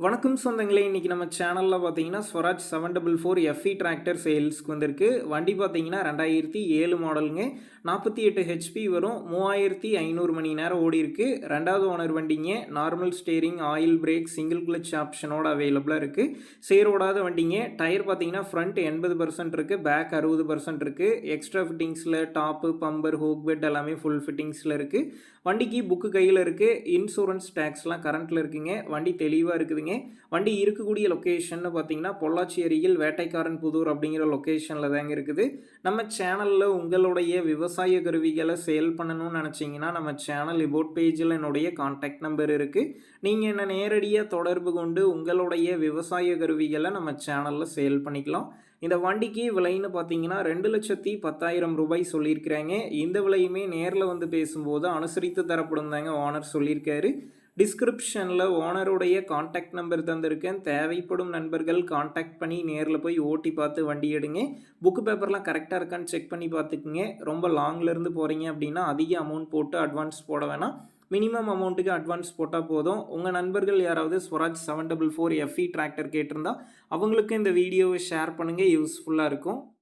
வணக்கம் சொந்தங்களே, இன்னைக்கு நம்ம சேனலில் பார்த்தீங்கன்னா ஸ்வராஜ் 744 எஃப்இ டிராக்டர் சேல்ஸ்க்கு வந்திருக்கு. வண்டி பார்த்தீங்கன்னா 2007 மாடலுங்க. 48 ஹெச்பி வரும். 3500 மணி நேரம் ஓடி இருக்கு. ரெண்டாவது ஓனர் வண்டிங்க. Normal steering, oil brake, single clutch ஆப்ஷனோட அவைலபிளாக இருக்குது. சேரோடாத வண்டிங்க. டயர் பார்த்தீங்கன்னா ஃப்ரண்ட் 80% இருக்குது, பேக் 60% இருக்குது. எக்ஸ்ட்ரா ஃபிட்டிங்ஸில் டாப்பு, பம்பர், ஹூக் பெட் எல்லாமே ஃபுல் ஃபிட்டிங்ஸில் இருக்குது. வண்டிக்கு புக்கு கையில் இருக்குது. இன்சூரன்ஸ் டேக்ஸ்லாம் கரண்ட்டில் இருக்குங்க. வண்டி தெளிவாக இருக்குதுங்க. வண்டி இருக்கக்கூடிய லொக்கேஷன் பார்த்தீங்கன்னா பொள்ளாச்சி அருகில் வேட்டைக்காரன் புதூர் அப்படிங்கிற லொக்கேஷனில் தாங்க இருக்குது. நம்ம சேனலில் உங்களுடைய விவசாய கருவிகளை சேல் பண்ணணும்னு நினச்சிங்கன்னா நம்ம சேனல் இபோட் பேஜில் என்னுடைய கான்டாக்ட் நம்பர் இருக்குது. நீங்கள் என்ன நேரடியாக தொடர்பு கொண்டு உங்களுடைய விவசாய கருவிகளை நம்ம சேனலில் சேல் பண்ணிக்கலாம். இந்த வண்டிக்கு விலைன்னு பார்த்தீங்கன்னா 2,10,000 ரூபாய் சொல்லியிருக்கிறாங்க. இந்த விலையுமே நேரில் வந்து பேசும்போது அனுசரித்து தரப்படும் தாங்க ஓனர் சொல்லியிருக்காரு. டிஸ்கிரிப்ஷனில் ஓனருடைய கான்டாக்ட் நம்பர் தந்திருக்கேன். தேவைப்படும் நண்பர்கள் கான்டாக்ட் பண்ணி நேரில் போய் ஓட்டி பார்த்து வண்டி எடுங்க. புக்கு பேப்பர்லாம் கரெக்டாக இருக்கான்னு செக் பண்ணி பார்த்துக்குங்க. ரொம்ப லாங்லேருந்து போகிறீங்க அப்படின்னா அதிக அமௌண்ட் போட்டு அட்வான்ஸ் போட வேணாம். மினிமம் அமௌண்ட்டுக்கு அட்வான்ஸ் போட்டால் போதும். உங்கள் நண்பர்கள் யாராவது ஸ்வராஜ் 744 எஃப்இ டிராக்டர் கேட்டிருந்தா அவங்களுக்கு இந்த வீடியோவை ஷேர் பண்ணுங்கள். யூஸ்ஃபுல்லாக இருக்கும்.